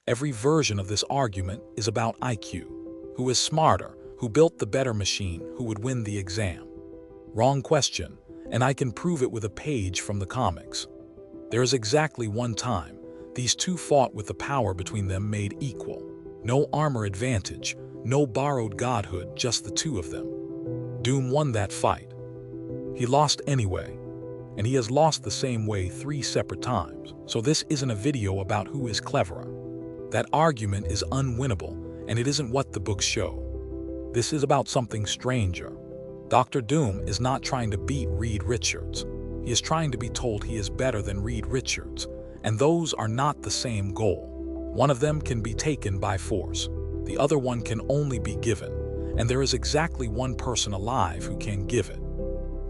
Every version of this argument is about IQ. Who is smarter? Who built the better machine? Who would win the exam? Wrong question, and I can prove it with a page from the comics. There is exactly one time these two fought with the power between them made equal. No armor advantage, no borrowed godhood, just the two of them. Doom won that fight. He lost anyway, and he has lost the same way 3 separate times. So this isn't a video about who is cleverer. That argument is unwinnable, and it isn't what the books show. This is about something stranger. Dr. Doom is not trying to beat Reed Richards. He is trying to be told he is better than Reed Richards, and those are not the same goal. One of them can be taken by force. The other one can only be given, and there is exactly one person alive who can give it.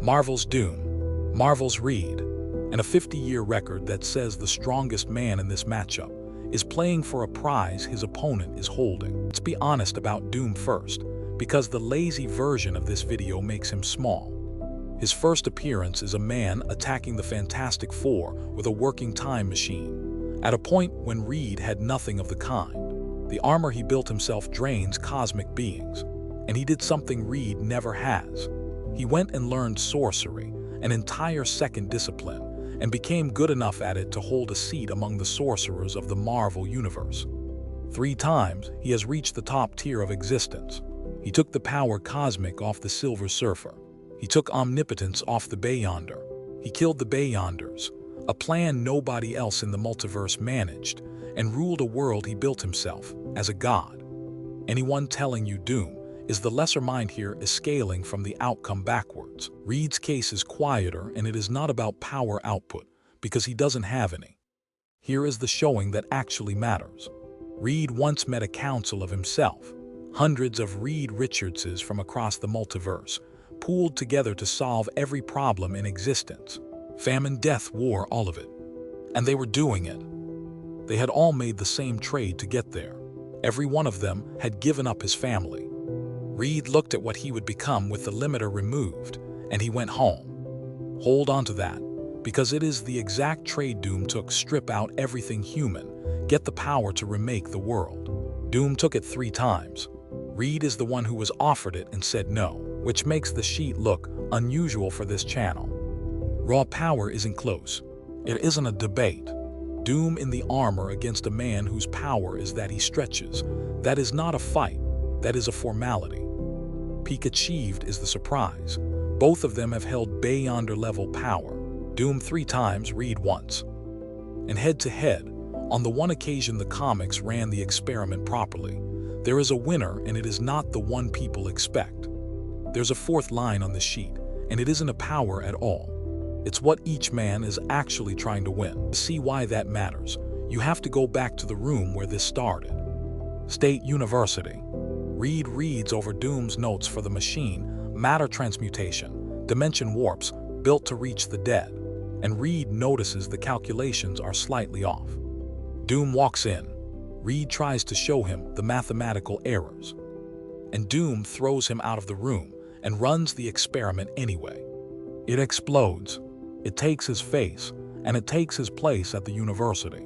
Marvel's Doom, Marvel's Reed, and a 50-year record that says the strongest man in this matchup is playing for a prize his opponent is holding. Let's be honest about Doom first, because the lazy version of this video makes him small. His first appearance is a man attacking the Fantastic Four with a working time machine, at a point when Reed had nothing of the kind. The armor he built himself drains cosmic beings, and he did something Reed never has. He went and learned sorcery, an entire second discipline, and became good enough at it to hold a seat among the sorcerers of the Marvel Universe. 3 times, he has reached the top tier of existence. He took the power cosmic off the Silver Surfer. He took omnipotence off the Beyonder. He killed the Beyonders, a plan nobody else in the multiverse managed, and ruled a world he built himself as a god. Anyone telling you Doom is the lesser mind here is scaling from the outcome backwards. Reed's case is quieter, and it is not about power output, because he doesn't have any. Here is the showing that actually matters. Reed once met a council of himself, hundreds of Reed Richardses from across the multiverse, pooled together to solve every problem in existence. Famine, death, war, all of it. And they were doing it. They had all made the same trade to get there. Every one of them had given up his family. Reed looked at what he would become with the limiter removed, and he went home. Hold on to that, because it is the exact trade Doom took. Strip out everything human, get the power to remake the world. Doom took it 3 times. Reed is the one who was offered it and said no, which makes the sheet look unusual for this channel. Raw power isn't close. It isn't a debate. Doom in the armor against a man whose power is that he stretches. That is not a fight. That is a formality. Peak achieved is the surprise. Both of them have held Beyonder level power. Doom 3 times, Reed once. And head-to-head, on the one occasion the comics ran the experiment properly, there is a winner, and it is not the one people expect. There's a 4th line on the sheet, and it isn't a power at all. It's what each man is actually trying to win. To see why that matters, you have to go back to the room where this started. State University. Reed reads over Doom's notes for the machine, matter transmutation, dimension warps, built to reach the dead, and Reed notices the calculations are slightly off. Doom walks in. Reed tries to show him the mathematical errors, and Doom throws him out of the room and runs the experiment anyway. It explodes. It takes his face, and it takes his place at the university.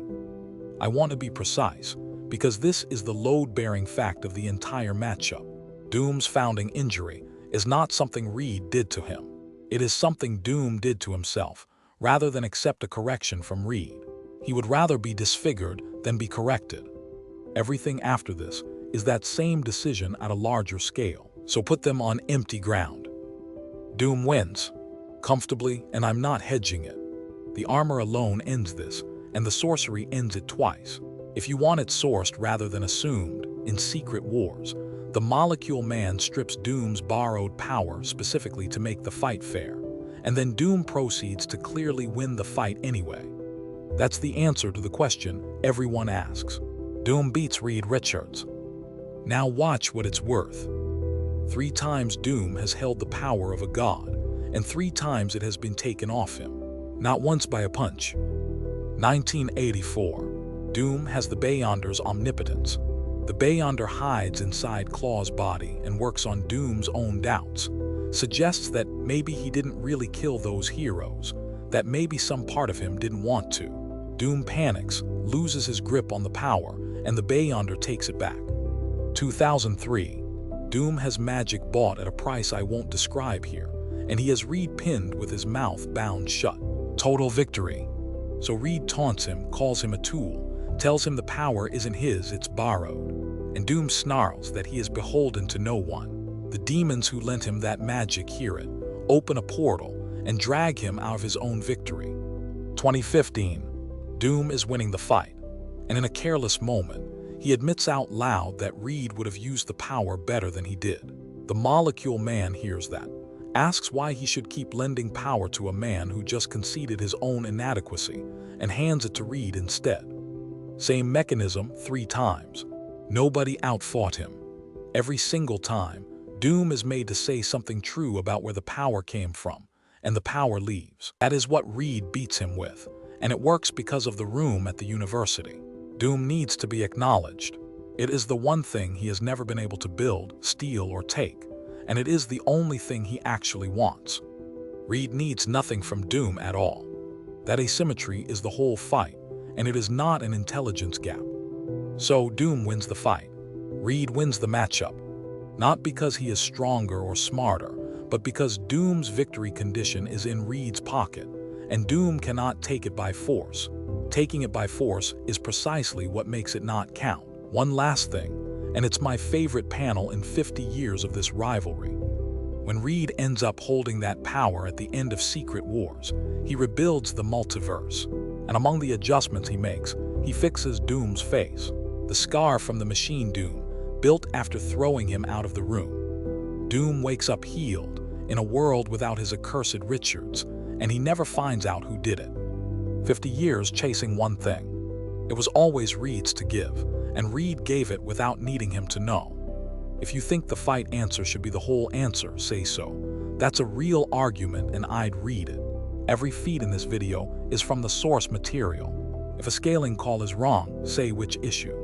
I want to be precise, because this is the load-bearing fact of the entire matchup. Doom's founding injury is not something Reed did to him. It is something Doom did to himself, rather than accept a correction from Reed. He would rather be disfigured than be corrected. Everything after this is that same decision at a larger scale, so put them on empty ground. Doom wins, comfortably, and I'm not hedging it. The armor alone ends this, and the sorcery ends it twice. If you want it sourced rather than assumed, in Secret Wars, the Molecule Man strips Doom's borrowed power specifically to make the fight fair, and then Doom proceeds to clearly win the fight anyway. That's the answer to the question everyone asks. Doom beats Reed Richards. Now watch what it's worth. 3 times Doom has held the power of a god, and 3 times it has been taken off him. Not once by a punch. 1984. Doom has the Beyonder's omnipotence. The Beyonder hides inside Claw's body and works on Doom's own doubts. Suggests that maybe he didn't really kill those heroes, that maybe some part of him didn't want to. Doom panics, loses his grip on the power, and the Beyonder takes it back. 2003. Doom has magic bought at a price I won't describe here, and he has Reed pinned with his mouth bound shut. Total victory. So Reed taunts him, calls him a tool, tells him the power isn't his, it's borrowed. And Doom snarls that he is beholden to no one. The demons who lent him that magic hear it, open a portal, and drag him out of his own victory. 2015. Doom is winning the fight, and in a careless moment, he admits out loud that Reed would have used the power better than he did. The Molecule Man hears that, asks why he should keep lending power to a man who just conceded his own inadequacy, and hands it to Reed instead. Same mechanism 3 times. Nobody outfought him. Every single time, Doom is made to say something true about where the power came from, and the power leaves. That is what Reed beats him with, and it works because of the room at the university. Doom needs to be acknowledged. It is the one thing he has never been able to build, steal, or take, and it is the only thing he actually wants. Reed needs nothing from Doom at all. That asymmetry is the whole fight, and it is not an intelligence gap. So Doom wins the fight. Reed wins the matchup, not because he is stronger or smarter, but because Doom's victory condition is in Reed's pocket, and Doom cannot take it by force. Taking it by force is precisely what makes it not count. One last thing, and it's my favorite panel in 50 years of this rivalry. When Reed ends up holding that power at the end of Secret Wars, he rebuilds the multiverse, and among the adjustments he makes, he fixes Doom's face, the scar from the machine Doom, built after throwing him out of the room. Doom wakes up healed, in a world without his accursed Richards, and he never finds out who did it. 50 years chasing one thing. It was always Reed's to give, and Reed gave it without needing him to know. If you think the fight answer should be the whole answer, say so. That's a real argument and I'd read it. Every feed in this video is from the source material. If a scaling call is wrong, say which issue.